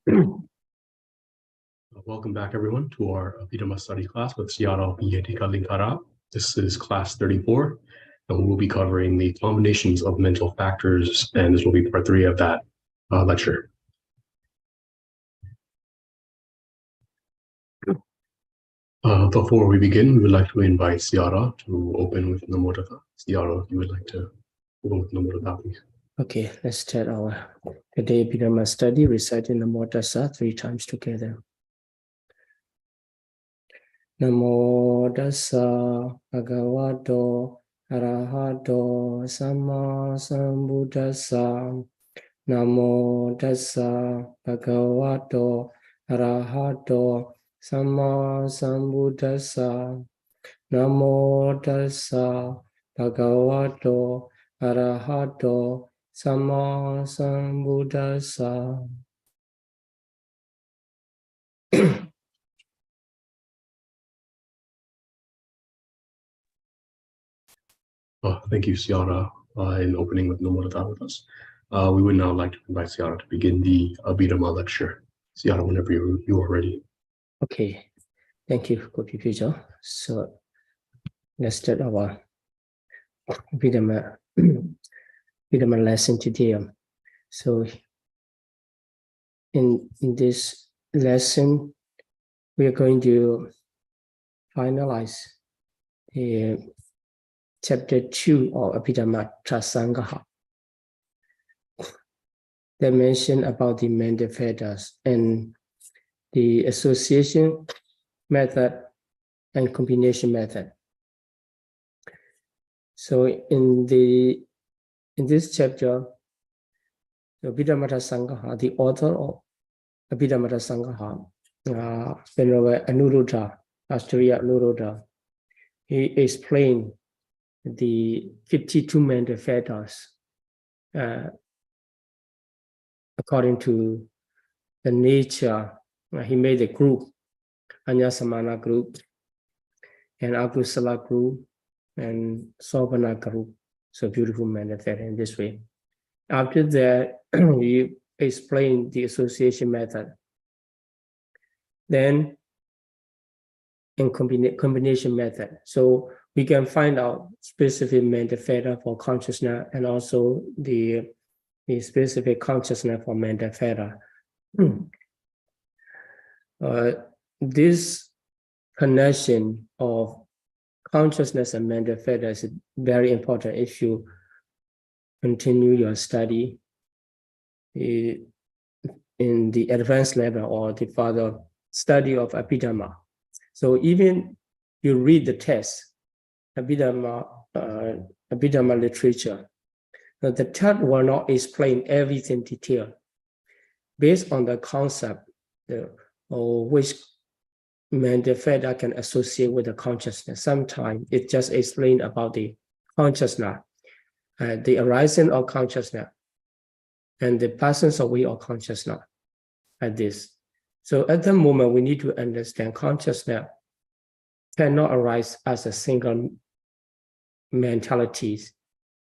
Welcome back, everyone, to our Abhidhamma study class with Siara Pariyatti Kalinkara. This is class 34, and we will be covering the combinations of mental factors, and this will be part 3 of that lecture. Before we begin, we would like to invite Siara to open with Namo Tassa. Siara, if you would like to open with Namo Tassa, please. Okay, let's start our today Abhidhamma study, reciting Namo Tassa 3 times together. Namo Tassa Bhagavato Arahato Samma Sambuddhassa. Namo Tassa Bhagavato Arahato Samma Sambuddhassa. Namo Tassa Bhagavato Arahato Samma Sambuddhassa. Thank you, Siara, in opening with Namo Tassa with us. We would now like to invite Siara to begin the Abhidhamma lecture. Siara, whenever you are ready. Okay, thank you, Kopi Puja. So let's start our Abhidhamma lesson today. So in this lesson, we are going to finalize chapter 2 of Abhidhamma Trasangaha. They mention about the Paṭivedha and the association method and combination method. So in this chapter, the Abhidhamma Trasangaha, the author of Abhidhamma Trasangaha, Venerable Anuruddha, Astriya Anuruddha, he explained the 52 Paṭivedhas according to the nature. He made a group, Anyasamana group, and Akusala group, and Sopana group. So beautiful Paṭivedha in this way. After that, he explained the association method. Then in combination method. So we can find out specific Paṭivedha for consciousness and also the specific consciousness for Paṭivedha. This connection of consciousness and Paṭivedha is very important if you continue your study in the advanced level or the further study of Abhidhamma. So even you read the text, Abhidhamma literature, the text will not explain everything in detail. Based on the concept or which Paṭivedha can associate with the consciousness. Sometimes it just explains about the consciousness, the arising of consciousness, and the passing away of consciousness at this. So at the moment, we need to understand consciousness cannot arise as a single mentality.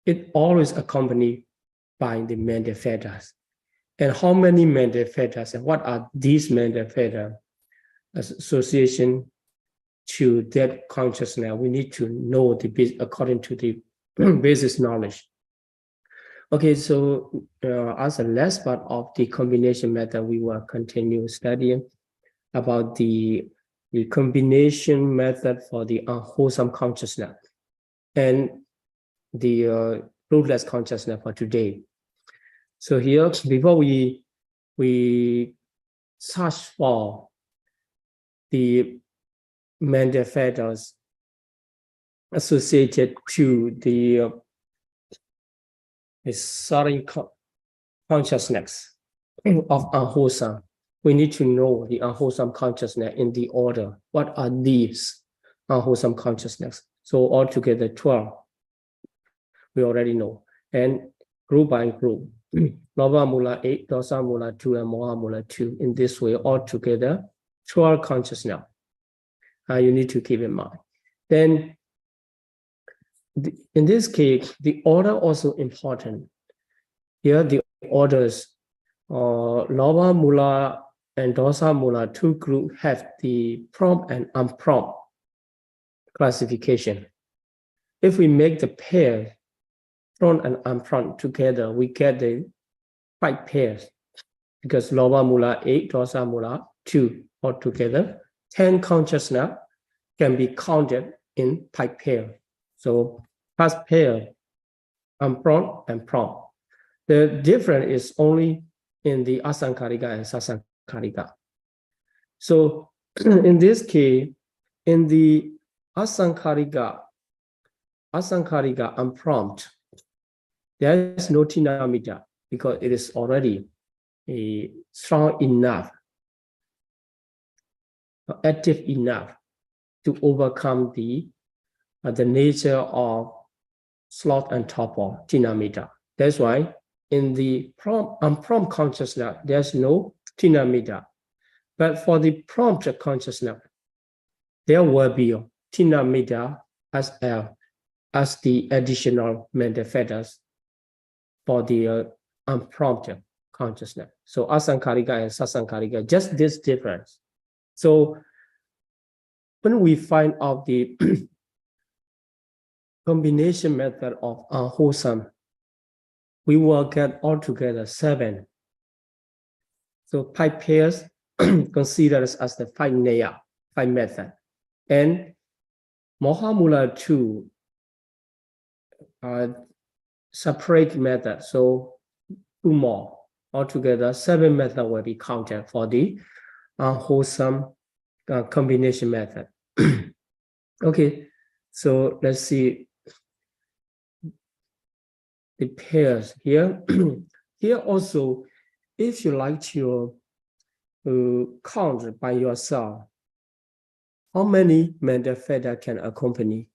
It always accompanied by the Paṭivedhas. And how many Paṭivedhas and what are these Paṭivedhas association to that consciousness? We need to know according to the basis knowledge. Okay, so as the last part of the combination method, we will continue studying about the combination method for the unwholesome consciousness and the rootless consciousness for today. So here, before we search for the Paṭivedhas associated to the sorry consciousness of unwholesome, we need to know the unwholesome consciousness in the order. What are these unwholesome consciousness? So altogether 12, we already know. And group by group, Lobha Mula 8, Dosa Mula 2, and Moha Mula 2. In this way, altogether 12 consciousness. You need to keep in mind. Then in this case, the order also important. Here the orders, Lobha Mula and dosa mula, two groups have the prompt and unprompt classification. If we make the pair, prompt and unprompt together, we get the 5 pairs, because loba mula 8, dosa mula 2 altogether. 10 consciousness can be counted in 5 pairs. So first pair, unprompt and prompt. The difference is only in the asankarika and sasankarika. So in this case, in the asankarika unprompt, there is no tinamita because it is already strong enough, active enough to overcome the nature of slot and torpor, tinamita. That's why in the unprompt consciousness, there's no tinamita. But for the prompt consciousness, there will be tinamita as the additional mental factors for the unprompted consciousness. So asankarika and sasankarika, just this difference. So when we find out the combination method of unwholesome, we will get altogether 7. So 5 pairs considered as the 5 neya, 5 method. And Mohamula 2 separate method. So 2 more. Altogether 7 method will be counted for the unwholesome combination method. Okay, so let's see the pairs here. Here also, if you like to count by yourself how many mental factors can accompany.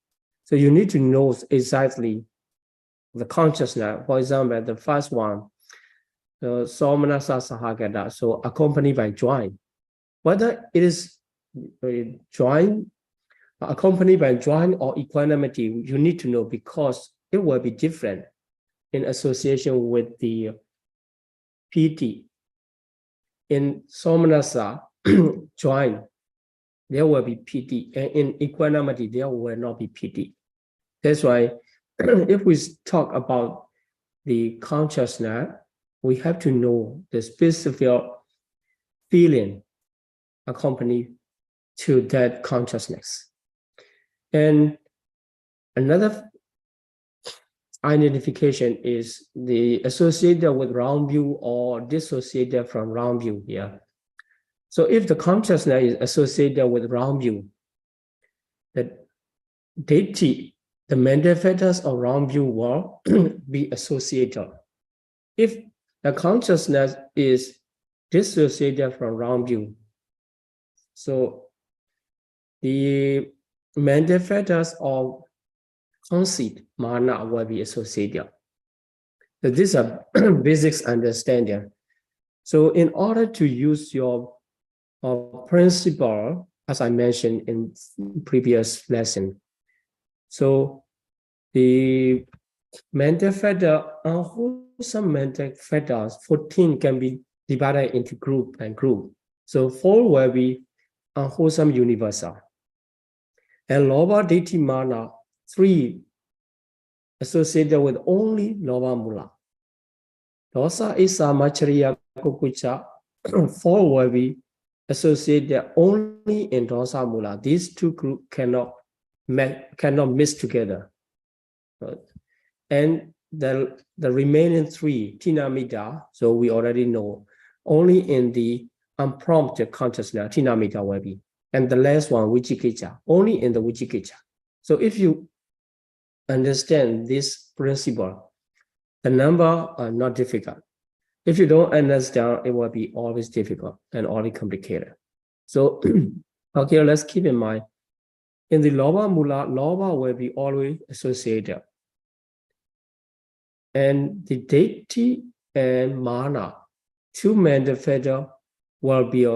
So you need to know exactly the consciousness. For example, the first one, the somanasa sahagata, so accompanied by joint. Whether it is joint, accompanied by joint or equanimity, you need to know because it will be different in association with the PT. In somanasa, joint, there will be PT, and in equanimity, there will not be PT. That's why if we talk about the consciousness, we have to know the specific feeling accompanied to that consciousness. And another identification is the associated with round view or dissociated from round view here. So if the consciousness is associated with round view, the deity, the mental factors of round view will be associated. If the consciousness is dissociated from round view, so the mental factors of conceit, mana, will be associated. So these are basic understanding. So in order to use your principle, as I mentioned in previous lesson, so the mental factor, unwholesome mental factors, 14 can be divided into group and group. So 4 will be unwholesome universal. And loba deity mana, 3 associated with only loba mula. Dosa isa machariya kukucha, 4 will be associated only in dosa mula. These 2 groups cannot mix together. And the remaining 3, tinamita, so we already know, only in the unprompted consciousness, tinamita will be. And the last one, vichikicca, only in the vichikicca. So if you understand this principle, the number are not difficult. If you don't understand, it will be always difficult and always complicated. So, okay, let's keep in mind, in the loba mula, loba will be always associated. And the deity and mana, 2 mental factors will be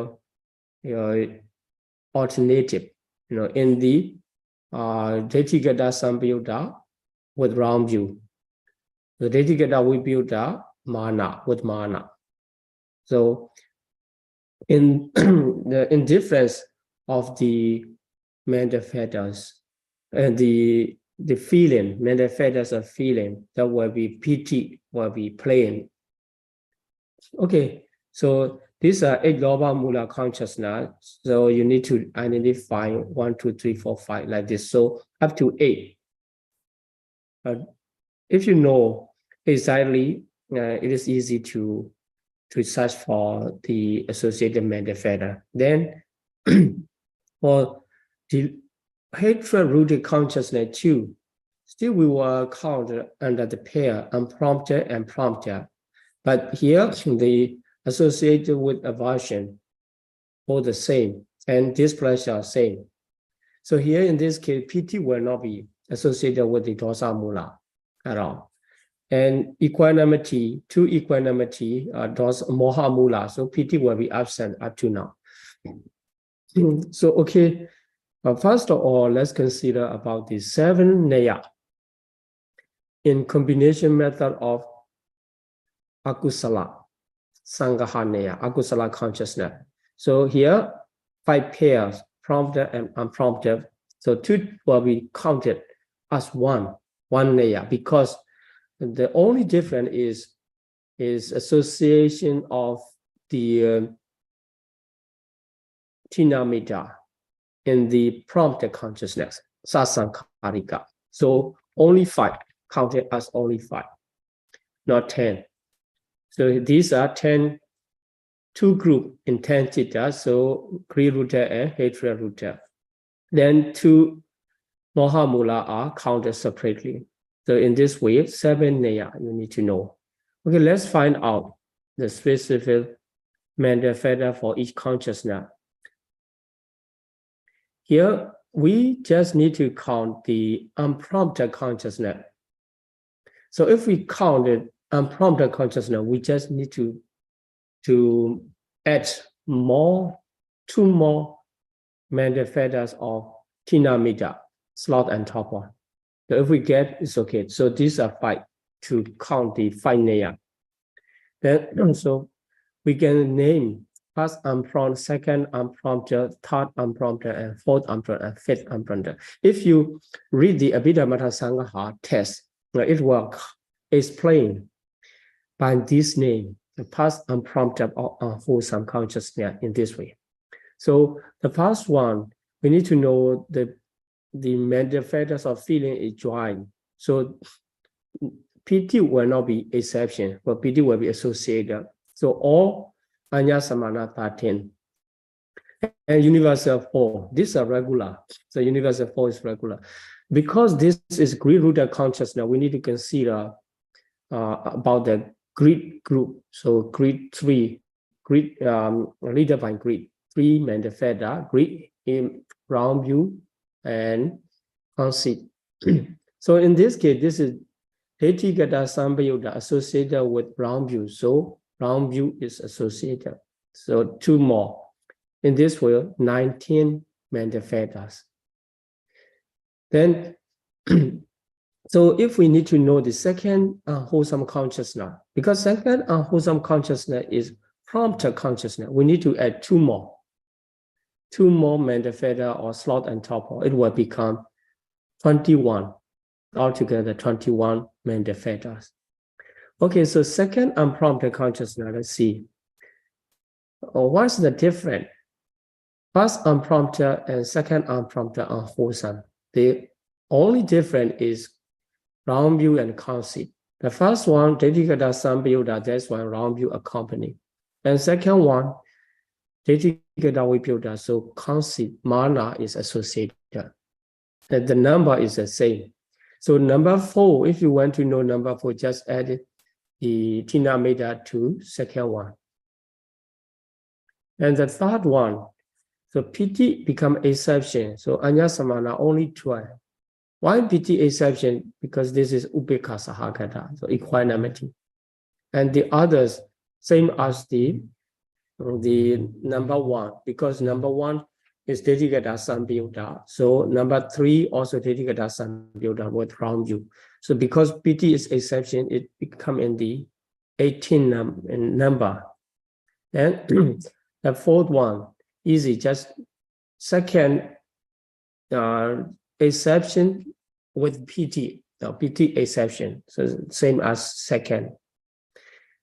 alternative. In the Detigata Sambayutta with round view. The Detigata Vibhuta mana with mana. So in the indifference of the mental fetters and the feeling, mental fetters of feeling, that will be piti, will be plain. Okay, so these are 8 lobha mula consciousness. So you need to identify 1, 2, 3, 4, 5 like this. So up to 8. If you know exactly, it is easy to search for the associated mental fetter. Then for the hatred rooted consciousness too, still we will count under the pair unprompted and prompted. But here the associated with aversion, all the same, and displeasure same. So here in this case, piti will not be associated with the dosa mula at all. And equanimity, to equanimity, does moha mula, so piti will be absent up to now. So, okay, first of all, let's consider about the 7 neya in combination method of akusala, sangaha neya, akusala consciousness. So here, 5 pairs, prompted and unprompted. So 2 will be counted as one neya, because the only difference is association of the tinamita in the prompted consciousness, sasankarika. So only 5, counted as only 5, not 10. So these are 10, 2 group in 10 citta, so greed rooted and hatred rooted. Then 2 moha mula are counted separately. So in this way, 7 neya you need to know. Okay, let's find out the specific mental fetter for each consciousness. Here, we just need to count the unprompted consciousness. So if we count the unprompted consciousness, we just need to add 2 more mental fetters of tinamita, sloth and torpor. So if we get, it's okay. So these are 5 to count the 5 neya. Then so we can name first unprompted, second unprompted, third unprompted, and fourth unprompted, and fifth unprompted. If you read the Abhidhamma Sangaha text, it will explain by this name the past unprompted or unwholesome consciousness in this way. So the first one, we need to know the mental fetters of feeling is joy. So piti will not be exception, but piti will be associated. So all anya samana 13 and universal 4, these are regular. So universal 4 is regular. Because this is greed rooted consciousness, we need to consider about the greed group. So greed 3, greed leader by greed, 3 mental fetter, greed in round view and conceit. So in this case, this is Detigata Sambayuta associated with round view. So round view is associated. So 2 more. In this way, 19 mental fetters. Then, so if we need to know the second unwholesome consciousness, because second unwholesome consciousness is prompted consciousness, we need to add 2 more. 2 more mental fetter or sloth and torpor. It will become 21. Altogether 21 mental fetters. Okay, so second unprompted consciousness, let's see. What's the difference? First unprompted and second unprompted unwholesome. The only difference is round view and conceit. The first one, Detigata Sambayuta, that's one round view accompany. And second one, Detigata Vipyuta, so conceit, mana is associated. And the number is the same. So number 4, if you want to know number 4, just add the tinamita to second one. And the third one, so piti become exception. So anya samana only 12. Why piti exception? Because this is ubeka sahagata, so equanimity. And the others, same as the number 1, because number 1 is Detigata Sambayuta. So number 3 also Detigata Sambayuta with round view. So because piti is exception, it become in the 18 number. And The fourth one, easy, just second exception with PT. Now PT exception, so same as second.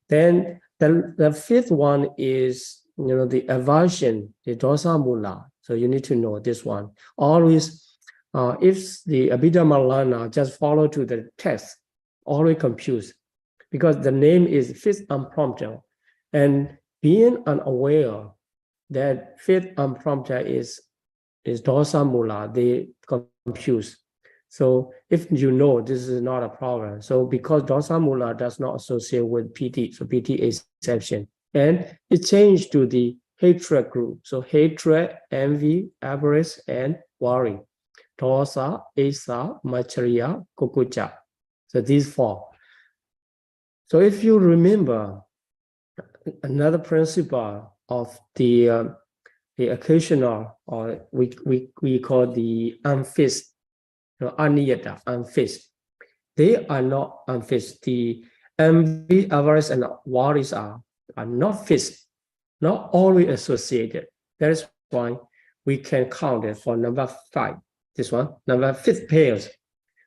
Then the fifth one is the aversion, the dosa mula. So you need to know this one. Always, if the Abhidhamma learner just follow to the text, always confused because the name is fifth unprompted, and being unaware that fifth unprompted is dosa mula, they confuse. So if you know, this is not a problem. So because dosa mula does not associate with PT, so PT is exception, and it changed to the hatred group. So hatred, envy, avarice, and worry. Dosa, asa, machariya, kukucha. So these four. So if you remember another principle of the occasional, or we call the unfit, aniyata, unfit. They are not unfit. The envy, avarice, and worries are not fit, not always associated. That is why we can count it for number 5. This one, number 5th pairs.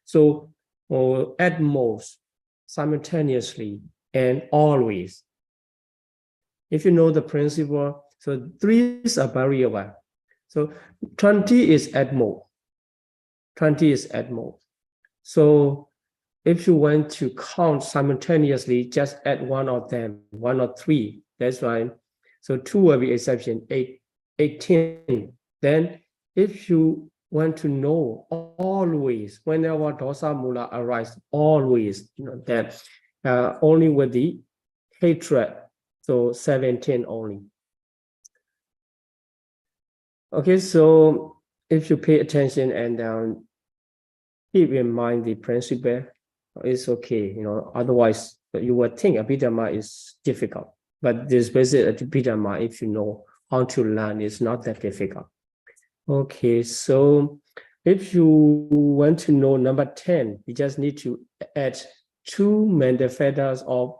So at most, simultaneously, and always. If you know the principle, so 3 is a variable. So 20 is at most. 20 is at most. So if you want to count simultaneously, just add one of them, 1 or 3. That's why. So 2 will be exception, 18. Then if you want to know always, whenever dosa mula arises, always, that only with the hatred, so 17 only. Okay, so if you pay attention and keep in mind the principle, it's okay, otherwise you would think Abhidhamma is difficult, but this basic Abhidhamma, if you know how to learn, is not that difficult. Okay, so if you want to know number 10, you just need to add 2 mandafetas of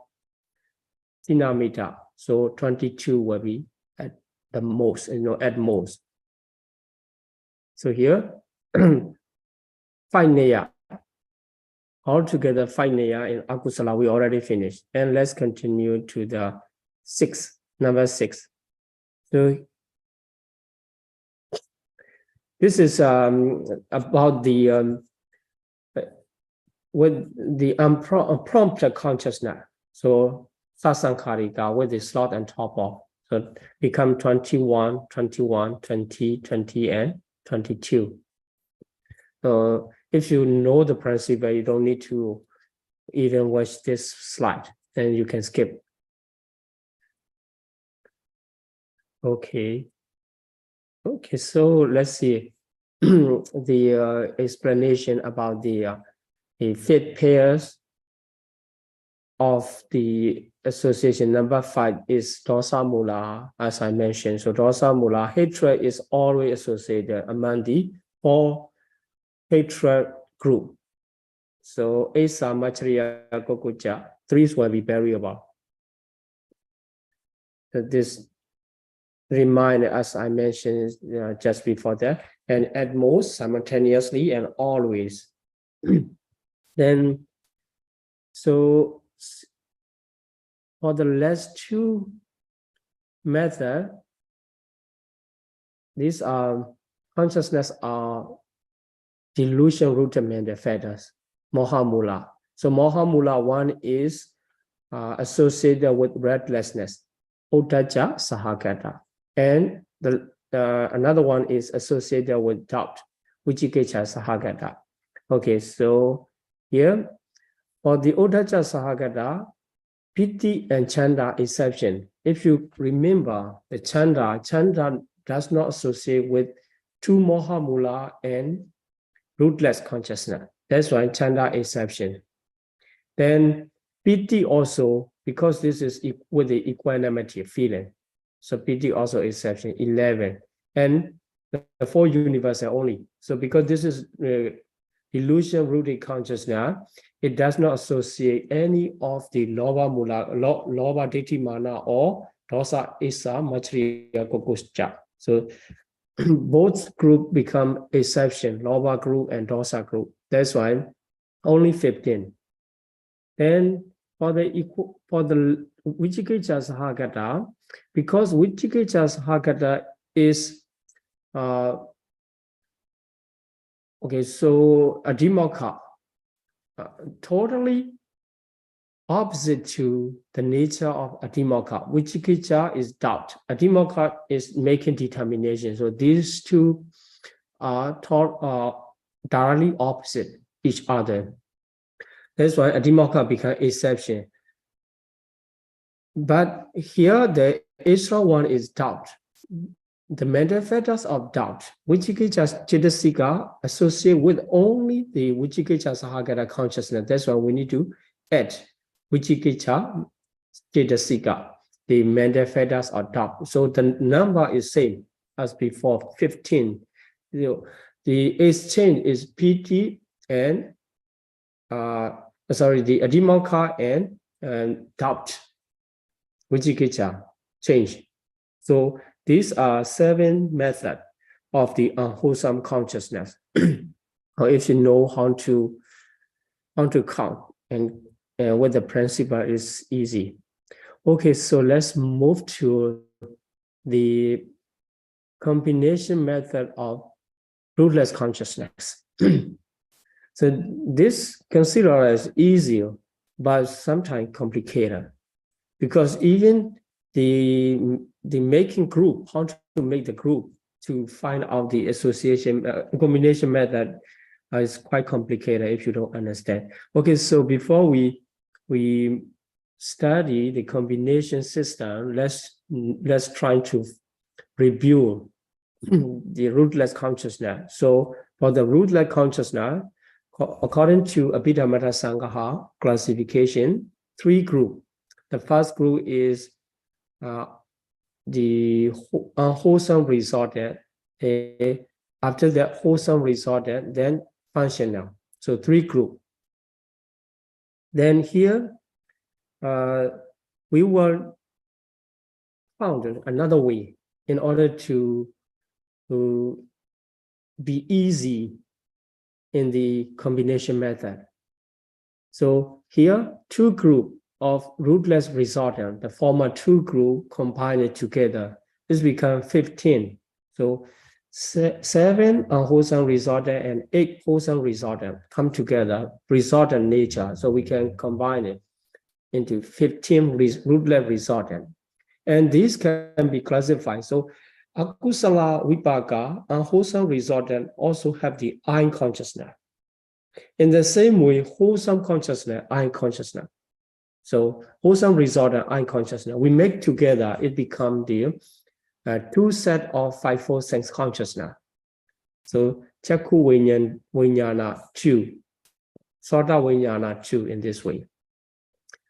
Tinamita. So 22 will be at the most, at most. So here, 5 neya. Altogether 5 neya in Akusala, we already finished. And let's continue to the 6, number 6. So this is about the with the unprompted consciousness. So sasankarika with the slot on top of. So become 21, 21, 20, 20, and 22. So if you know the principle, you don't need to even watch this slide. Then you can skip. Okay. Okay, so let's see the explanation about the 5th pairs of the association. Number 5 is dosa mula, as I mentioned. So dosa mula, hatred is always associated among the 4 hatred group. So asa, machariya, kukucha, 3 will be variable. So this remind, as I mentioned just before that, and at most simultaneously and always. Then, so for the last 2 methods, these are consciousness are delusion-rooted manifestors, moha mula. So moha mula 1 is associated with restlessness, uddhacca sahagata. And another one is associated with doubt, vicikiccha sahagata. Okay, so here for the uddhacca sahagata, piti and chanda exception. If you remember the chanda does not associate with 2 moha mula and rootless consciousness. That's why chanda exception. Then piti also, because this is with the equanimity feeling. So PT also exception 11, and the 4 universal only. So because this is illusion-rooted consciousness, it does not associate any of the lobha mula, lobha ditthi mana, or dosa, isa, machriya, kokuscha. So both group become exception, lobha group and dosa group. That's why only 15. Then for the Vicikicca Sahagata, because Vicikicca Sahagata is okay, so Adhimokha, totally opposite to the nature of Adhimokha. Vicikicca is doubt. Adhimokha is making determination. So these two are directly opposite each other. That's why Adhimokha becomes exception. But here the extra one is doubt. The mental factors of doubt, Vicikicca Cetasika associate with only the Vicikicca Sahagata consciousness. That's why we need to add Vicikicca Cetasika, the mental factors of doubt. So the number is same as before, 15. The exchange is PT and the Adhimokha and doubt, Vicikicca change. So these are 7 methods of the unwholesome consciousness. Or if you know how to count and with the principle is easy. Okay, so let's move to the combination method of rootless consciousness. So this considered as easier, but sometimes complicated, because even the making group, how to make the group to find out the association combination method is quite complicated if you don't understand. Okay, so before we study the combination system, let's try to review the rootless consciousness. So for the rootless consciousness, according to Abhidhamma Sangha classification, 3 groups. The first group is the unwholesome resorted. After that wholesome resorted, then functional. So 3 groups. Then here we will found another way in order to be easy in the combination method. So here 2 groups of rootless resortant, the former 2 groups combined together, this becomes 15. So 7 unwholesome resortant and 8 wholesome resortant come together, resortant nature. So we can combine it into 15 rootless resortant. And these can be classified. So akusala vipaka, unwholesome resortant, also have the I consciousness. In the same way, wholesome consciousness, I consciousness. So wholesome resortant, I consciousness, we make together, it becomes the 2 set of 5-4 sense consciousness. So Chakku Vinyana 2, Sota Vinyana 2 in this way.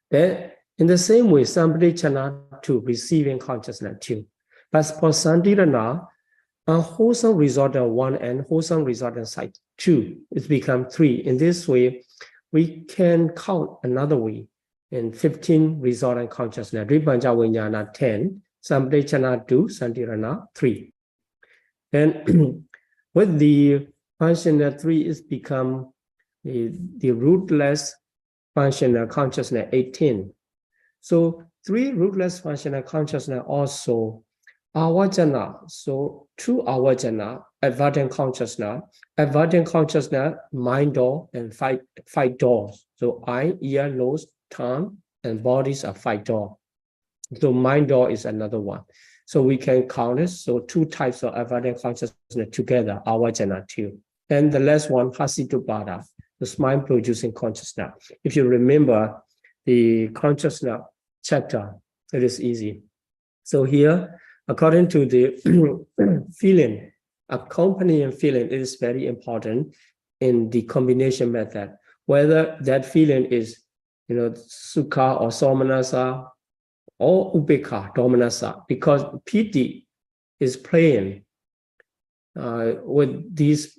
Then in the same way, Sampadichana 2, receiving consciousness 2. But for Santirana, unwholesome resortant 1 and wholesome resortant side 2, it becomes 3. In this way, we can count another way in 15 resortant consciousness. Ripanja Vinyana 10, Sampadichana 2, Santirana 3. Then with the functional 3, it's become the rootless functional consciousness 18. So 3 rootless functional consciousness also avajana. So 2 avajana, advertent consciousness, mind door and 5 doors. So eye, ear, nose, tongue, and bodies are 5 doors. So mind door is another one. So we can count it. So 2 types of advertent consciousness together, avajana 2. And the last one, hasitupada, the mind producing consciousness. If you remember the consciousness chapter, it is easy. So here, according to the feeling, accompanying feeling, it is very important in the combination method. Whether that feeling is, sukha or somanasa or ubeka, domanasa, because piti is playing with these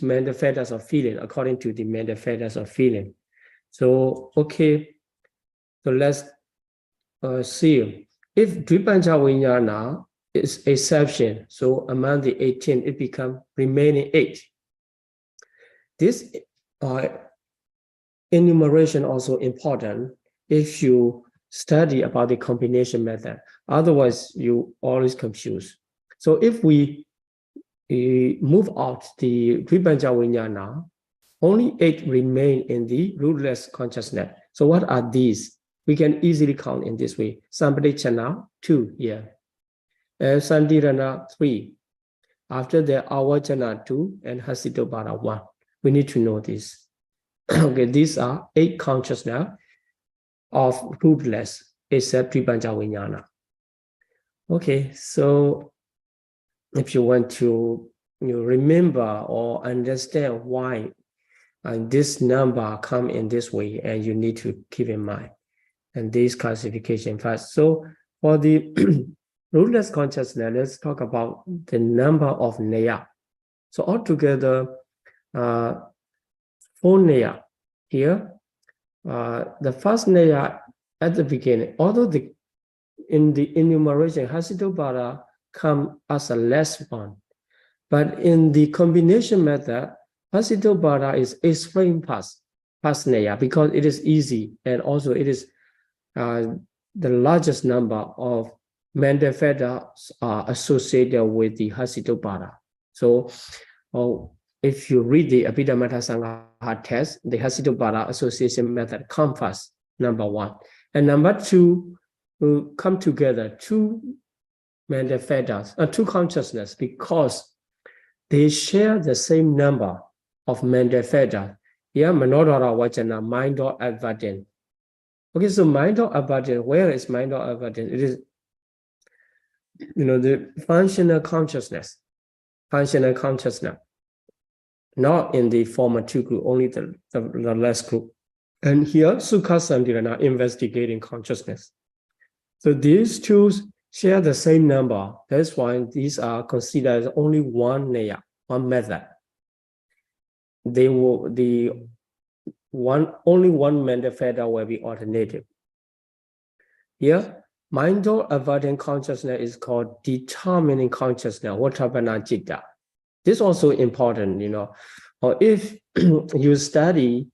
mental factors of feeling, according to the mental factors of feeling. So, okay, so let's see If Dvipanja Vijnana is exception, so among the 18, it becomes remaining 8. This enumeration also important if you study about the combination method. Otherwise, you always confuse. So if we move out the Dvipanja Vijnana, only 8 remain in the rootless consciousness. So what are these? We can easily count in this way. Sampadichana, 2 here. Sandirana, 3. After that, Avajana, 2, and Hasitobhara, 1. We need to know this. Okay, these are 8 consciousness of rootless, except Dvipanja Vijnana. Okay, so if you want to remember or understand why this number come in this way, and you need to keep in mind, and this classification first. So for the rootless consciousness, let's talk about the number of neya. So altogether, 4 neya here. The first neya at the beginning, although in the enumeration, Hasitobhara come as a less one, but in the combination method, Hasitobhara is explained past neya because it is easy, and also it is the largest number of Mandaphadas are associated with the Hasitobhara. So if you read the Abhidhamma Lecture test, the Hasitobhara association method comes first, number 1. And number 2 will come together, 2 Mandaphadas, 2 consciousness, because they share the same number of Mandaphadas. Here, Manodara Vajana, mind or abundant. Okay, so mind or abundant, where is mind or abundant? It is, the functional consciousness, not in the former 2 group, only the last group. And here, Sukha Sandirana, investigating consciousness. So these 2 share the same number. That's why these are considered as only one neya, one method. They will only one Mandaphadas will be alternative. Here, mind or avoidant consciousness is called determining consciousness, Vatabana Citta. This is also important, Or if you study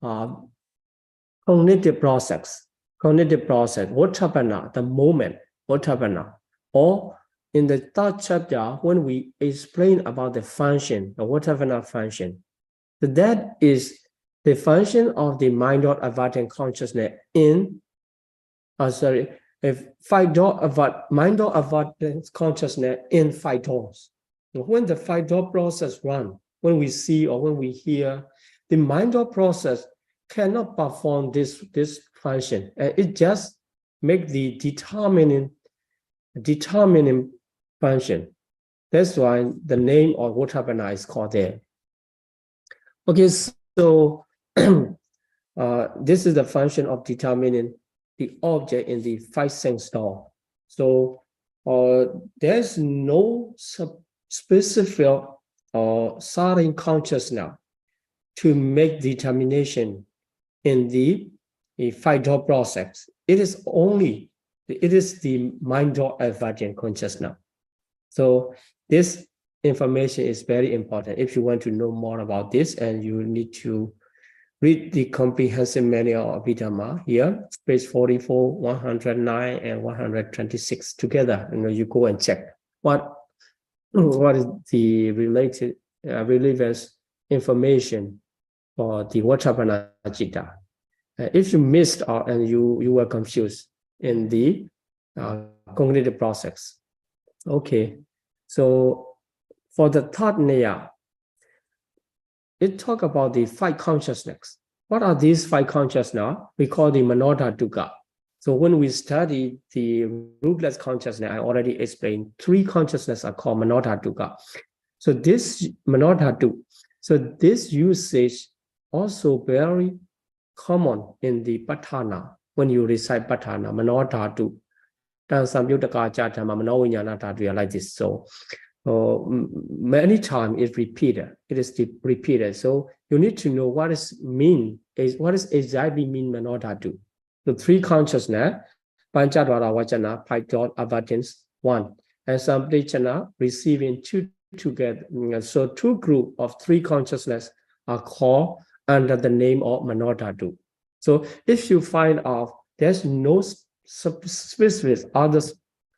cognitive process, Vatabana, the moment, Vatabana, or in the 3rd chapter, when we explain about the function, the Vatabana function, that is the function of the mind or avoidant consciousness in, if 5 door avoid, mind or avoidant consciousness in 5 doors. When the 5 door process run, when we see or when we hear, the mind or process cannot perform this function, and it just make the determining function. That's why the name of Vatabana is called there. Okay, so this is the function of determining the object in the 5 sense door. So there's no specific or certain consciousness to make determination in the 5 door process. It is the mind door emergent consciousness. So this information is very important if you want to know more about this, and you need to read the comprehensive manual of Abhidhamma here, page 44, 109, and 126 together. You go and check what is the related relevance information for the Vatabana Citta. If you missed out and you were confused in the cognitive process. Okay, so for the 3rd neya, it talk about the 5 consciousness. What are these 5 consciousness? We call the Manoda Dukkha. So when we study the rootless consciousness, I already explained 3 consciousness are called Manoda Dukkha. So this Manoda Dukkha, so this usage also very common in the Patthana. When you recite Patthana, Manoda Dukkha, Samyuttaka Chatthama Manovinyana Dhatu, like this. So many times it's repeated. It is repeated. So you need to know what is exactly mean Manoda Dukkha. The 3 consciousness, Panchadwara Vajana, 5 dot advertence 1. And Samplichana receiving 2 together. So 2 group of 3 consciousness are called under the name of Manodhatu. So if you find out there's no specific other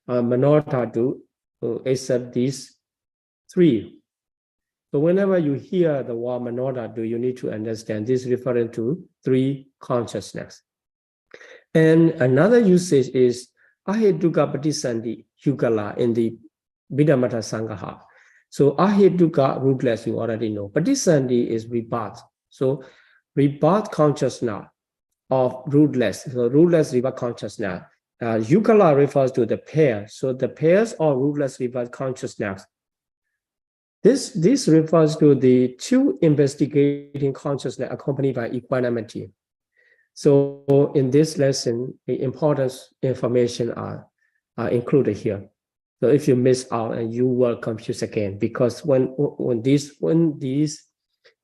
Manodhatu except these 3. So whenever you hear the word Manodhatu, you need to understand this referring to 3 consciousness. And another usage is Ahetuka Patisandi Yugala in the Abhidhamma Sangha. So Ahetuka, rootless, you already know. Patisandi is rebirth. So rebirth consciousness of rootless, so rootless rebirth consciousness. Yugala refers to the pair. So the pairs of rootless rebirth consciousness. This refers to the 2 investigating consciousness accompanied by equanimity. So in this lesson, the important information are included here. So if you miss out, and you will confuse again, because when these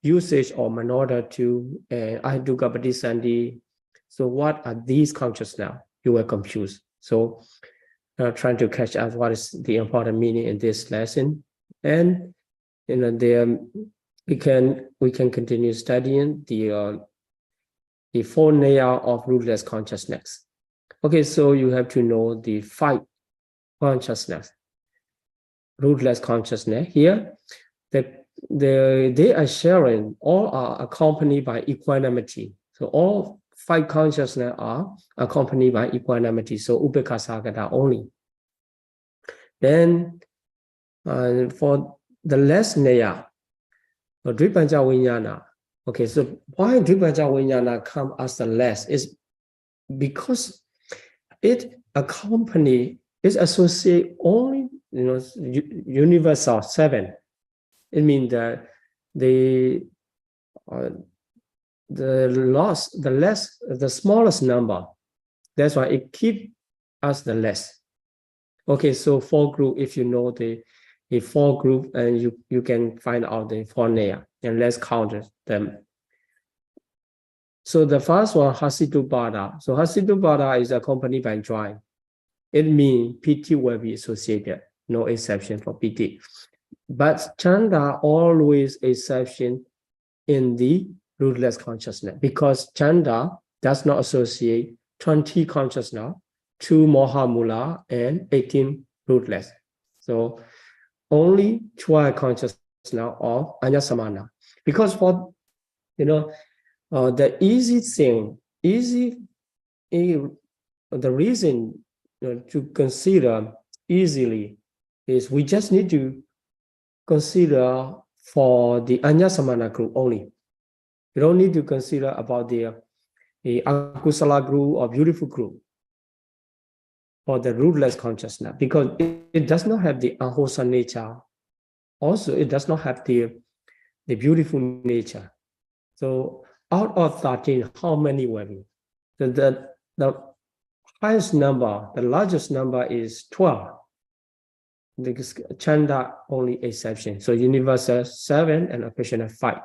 usage of Manodhatu and Ahetuka Patisandi, so what are these consciousness now? You will confuse. So trying to catch up what is the important meaning in this lesson, and we can continue studying the 4 layer of rootless consciousness. Okay, so you have to know the 5 consciousness, rootless consciousness. Here, they are sharing, all are accompanied by equanimity. So all 5 consciousness are accompanied by equanimity. So upekkha sagata only. Then for the last layer, Dvipanja Vijnana. Okay, so why Dvipanja Vijnana come as the last is because it associate only universal 7. It means that the smallest number. That's why it keep us the less. Okay, so 4 group, if you know the 4 group, and you can find out the 4 layer, and let's count them. So the first one, Hasitupada. So Hasitupada is accompanied by joy. It means piti will be associated, no exception for piti. But chanda always exception in the rootless consciousness, because chanda does not associate 20 consciousness, 2 mohamula, and 18 rootless. So only 12 consciousness of anyasamana. Because for the easy thing, the reason to consider easily is we just need to consider for the anyasamana group only. You don't need to consider about the akusala group or beautiful group or the rootless consciousness, because it does not have the unwholesome nature. Also, it does not have the beautiful nature. So out of 13, how many were we? The highest number, the largest number is 12. Because chanda only exception. So universal 7 and occasional 5.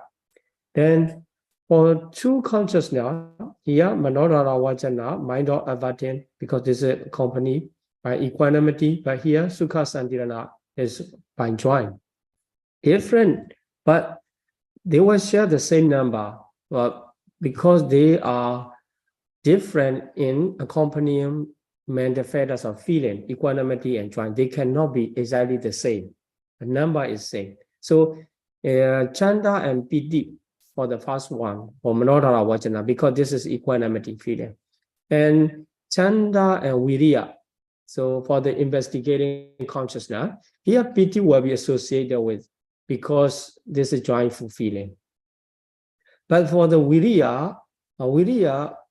Then for 2 consciousness, here Manodhara Vajana, mind or avattin, because this is accompanied by equanimity, but here Sukha Santirana is by joy. Different, but they will share the same number, but because they are different in accompanying mental fetters of feeling, equanimity and joy, they cannot be exactly the same. The number is same. So chanda and piti for the first one, for Manodhara Vajana, because this is equanimity feeling. And chanda and viriya, so for the investigating consciousness, here piti will be associated with, because this is joyful feeling. But for the viriya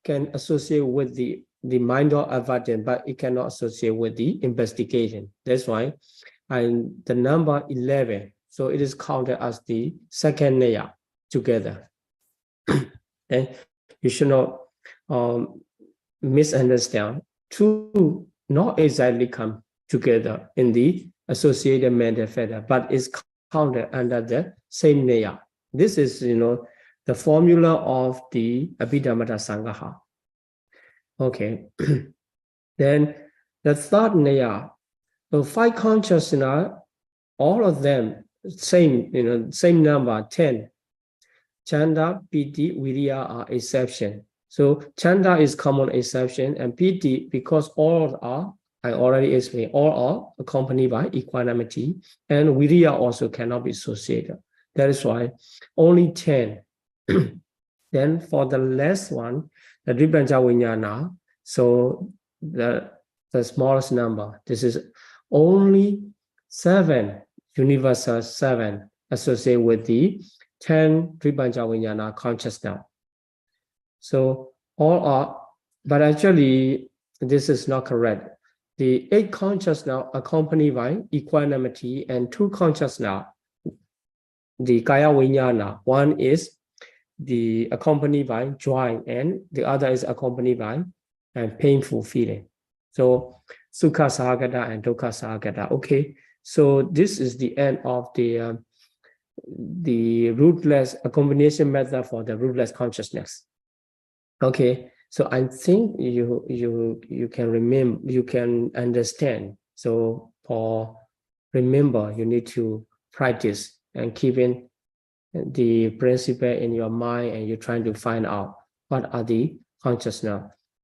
can associate with the mind or avattin, but it cannot associate with the investigation. That's why the number 11, so it is counted as the second layer together. And you should not misunderstand. 2 not exactly come together in the associated mental fetter, but it's counted under the same layer. This is, the formula of the Abhidhamma Sangha. Okay. Then the third layer, the 5 consciousness, all of them same, same number, 10. Chanda, Piti, Viriya are exception. So Chanda is common exception, and Piti, because all are, I already explained, all are accompanied by equanimity, and Viriya also cannot be associated. That is why only 10. Then for the last one, the Dribanja Vijnana, so the smallest number, this is only 7, universal 7, associated with the 10 Dribanja Vijnana consciousness. So all are, but actually this is not correct. The 8 consciousness accompanied by equanimity, and 2 consciousness, the Kaya Vijnana, one is the accompanied by joy, and the other is accompanied by painful feeling. So Sukha Sahagata and Dukkha Sahagata. Okay, so this is the end of the rootless, a combination method for the rootless consciousness. Okay, so I think you can remember, you can understand. So for remember, you need to practice and keeping the principle in your mind, and you're trying to find out what are the consciousness,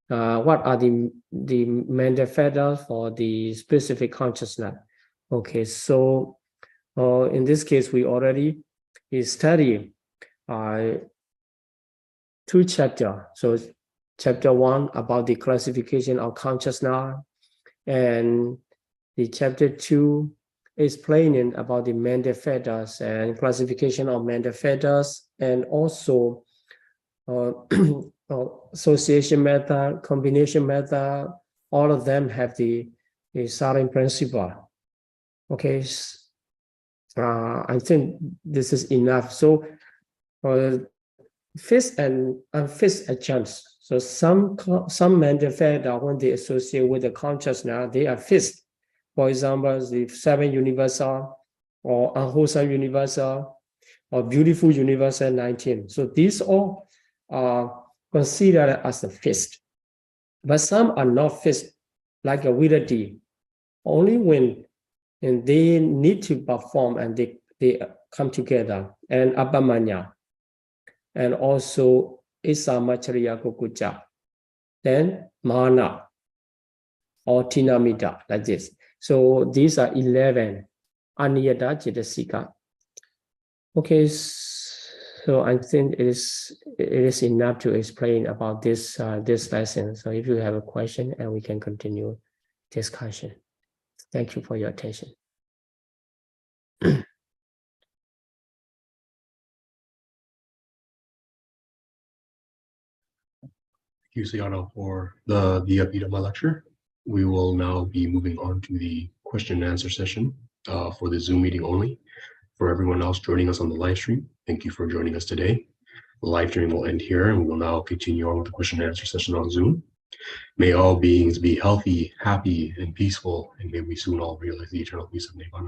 what are the mental factors for the specific consciousness. Okay, so in this case, we already study 2 chapters. So chapter 1 about the classification of consciousness, and the chapter 2 explaining about the mental factors and classification of mental factors, and also association method, combination method. All of them have the starting principle. Okay, I think this is enough. So fixed and unfixed adjuncts. So some mental factors, when they associate with the consciousness, they are fixed. For example, the 7 universal, or unwholesome universal, or beautiful universal 19. So these all are considered as a fixed. But some are not fixed, like a Viddhati. Only when they need to perform and they come together, and Abhamanya, and also Isamachariya Kukucha, then Mana, or Tinamita, like this. So these are 11 Aniyata Cetasika. Okay, so I think it is enough to explain about this lesson. So if you have a question, and we can continue discussion. Thank you for your attention. Thank you, Sayadaw, for the Abhidhamma lecture. We will now be moving on to the question and answer session for the Zoom meeting only. For everyone else joining us on the live stream, thank you for joining us today. The live stream will end here, and we will now continue on with the question and answer session on Zoom. May all beings be healthy, happy, and peaceful, and may we soon all realize the eternal peace of Nibbana.